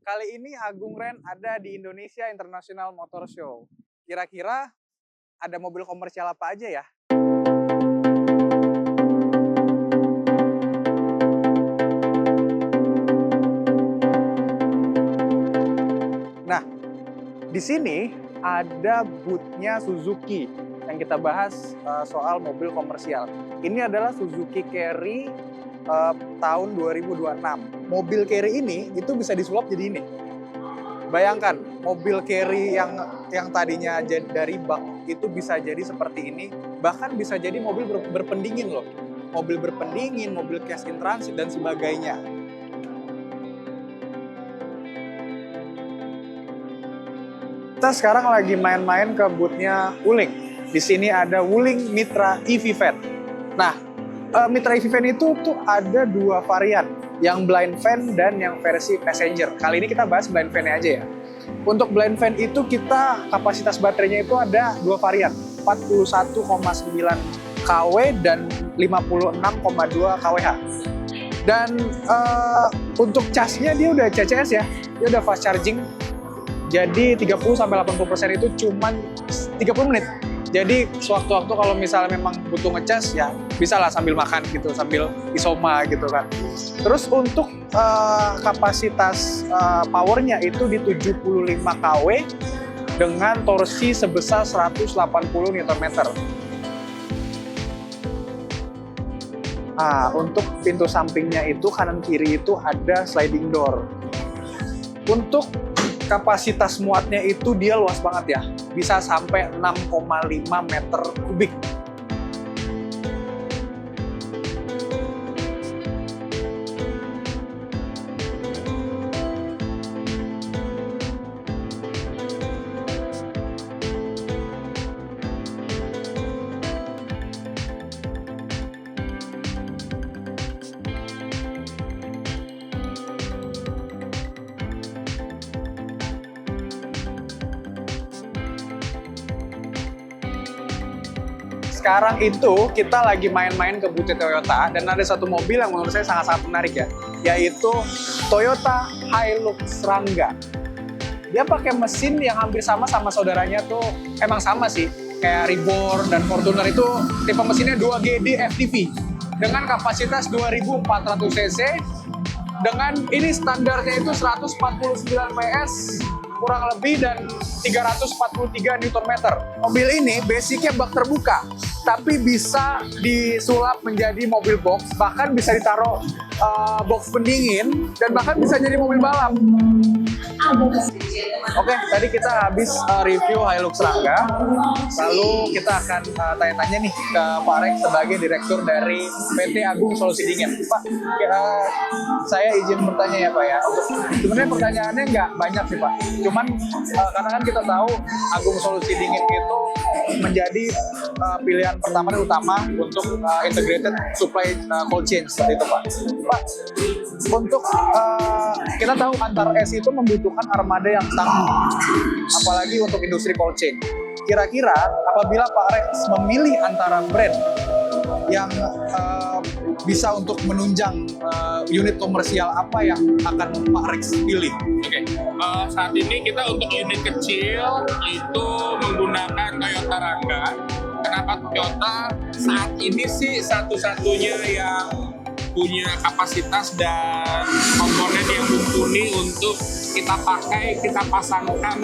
Kali ini Agung Ren ada di Indonesia International Motor Show. Kira-kira ada mobil komersial apa aja ya? Nah, di sini ada booth-nya Suzuki yang kita bahas soal mobil komersial. Ini adalah Suzuki Carry tahun 2026. Mobil Carry ini itu bisa disulap jadi ini. Bayangkan, mobil Carry yang tadinya dari bak itu bisa jadi seperti ini, bahkan bisa jadi mobil berpendingin loh. Mobil berpendingin, mobil cash in transit dan sebagainya. Kita sekarang lagi main-main ke booth-nya Wuling. Di sini ada Wuling Mitra EV Van. Nah, Mitra EV Van itu tuh ada dua varian, yang blind van dan yang versi passenger. Kali ini kita bahas blind van aja ya. Untuk blind van itu kita kapasitas baterainya itu ada dua varian, 41,9 kW dan 56,2 kWh. Dan untuk casnya dia udah CCS ya, dia udah fast charging. Jadi 30-80% itu cuman 30 menit. Jadi sewaktu-waktu kalau misalnya memang butuh ngecas ya bisa lah sambil makan gitu, sambil isoma gitu kan. Terus untuk kapasitas powernya itu di 75 kW dengan torsi sebesar 180 Nm. Nah, untuk pintu sampingnya itu kanan kiri itu ada sliding door. Untuk kapasitas muatnya itu dia luas banget ya, bisa sampai 6,5 meter kubik. Sekarang itu kita lagi main-main ke booth Toyota dan ada satu mobil yang menurut saya sangat-sangat menarik ya, yaitu Toyota Hilux Rangga. Dia pakai mesin yang hampir sama saudaranya tuh, emang sama sih, kayak Reborn dan Fortuner itu tipe mesinnya 2GD FTV dengan kapasitas 2400 cc, dengan ini standarnya itu 149 PS kurang lebih dan 343 Nm. Mobil ini basicnya bak terbuka, tapi bisa disulap menjadi mobil box, bahkan bisa ditaruh box pendingin, dan bahkan bisa jadi mobil balap. Oke, tadi kita habis review Hilux Rangga, lalu kita akan tanya-tanya nih ke Pak Rex sebagai direktur dari PT Agung Solusi Dingin. Pak, saya izin bertanya ya Pak ya. Sebenarnya pertanyaannya nggak banyak sih Pak, cuman karena kan kita tahu Agung Solusi Dingin itu menjadi pilihan pertama dan utama untuk integrated supply cold chain seperti itu Pak. Pak, untuk kita tahu antar S itu membutuhkan armada yang tangguh, apalagi untuk industri cold chain. Kira-kira apabila Pak Rex memilih antara brand yang bisa untuk menunjang unit komersial, apa yang akan Pak Rex pilih? Oke, saat ini kita untuk unit kecil itu menggunakan Toyota Rangga. Kenapa Toyota? Saat ini sih satu-satunya yang punya kapasitas dan komponen yang mumpuni untuk kita pakai, kita pasangkan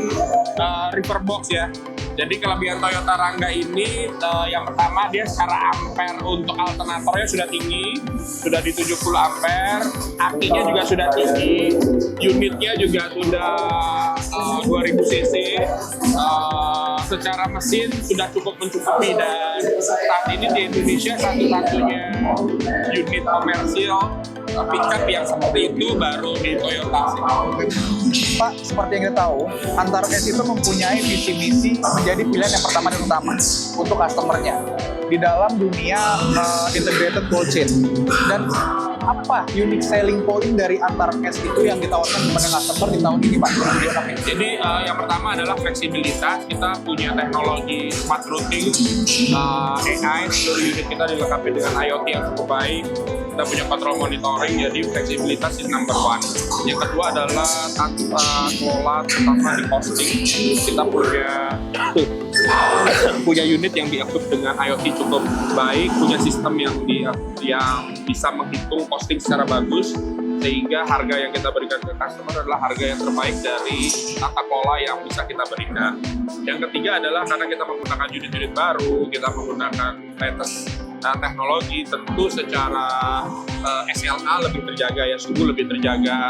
river box ya. Jadi kelebihan Toyota Rangga ini yang pertama dia secara ampere untuk alternatornya sudah tinggi, sudah di 70 ampere, akinya juga sudah tinggi, unitnya juga sudah 2000 cc, secara mesin sudah cukup mencukupi dan saat ini di Indonesia satu-satunya unit komersil pickup yang seperti itu baru di Toyota sih. Pak, seperti yang kita tahu, Antara S itu mempunyai visi misi menjadi pilihan yang pertama dan utama untuk customer-nya di dalam dunia integrated cold chain. Dan apa unique selling point dari Antara S itu yang ditawarkan kepada customer di tahun ini, Pak? Jadi yang pertama adalah fleksibilitas. Kita punya teknologi smart routing, AI, seluruh unit kita dilengkapi dengan IoT yang cukup baik. Kita punya control monitoring, jadi fleksibilitas is number one. Yang kedua adalah tata kelola terutama di costing. Kita punya unit yang di-equip dengan IoT cukup baik, punya sistem yang bisa menghitung costing secara bagus, sehingga harga yang kita berikan ke customer adalah harga yang terbaik dari tata kelola yang bisa kita berikan. Yang ketiga adalah karena kita menggunakan unit-unit baru, kita menggunakan latest teknologi, tentu secara SLA lebih terjaga, ya suhu lebih terjaga,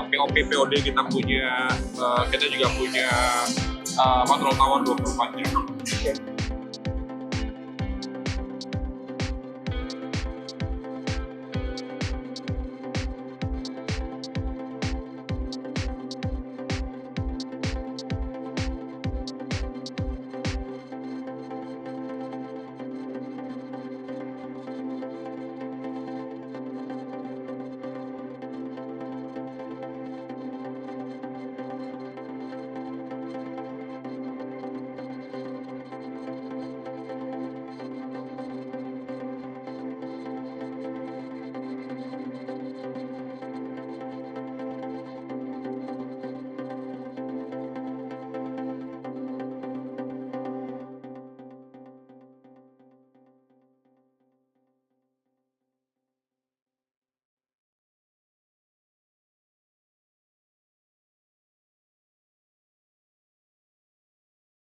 POP POD kita punya, kita juga punya control tower 24 jam.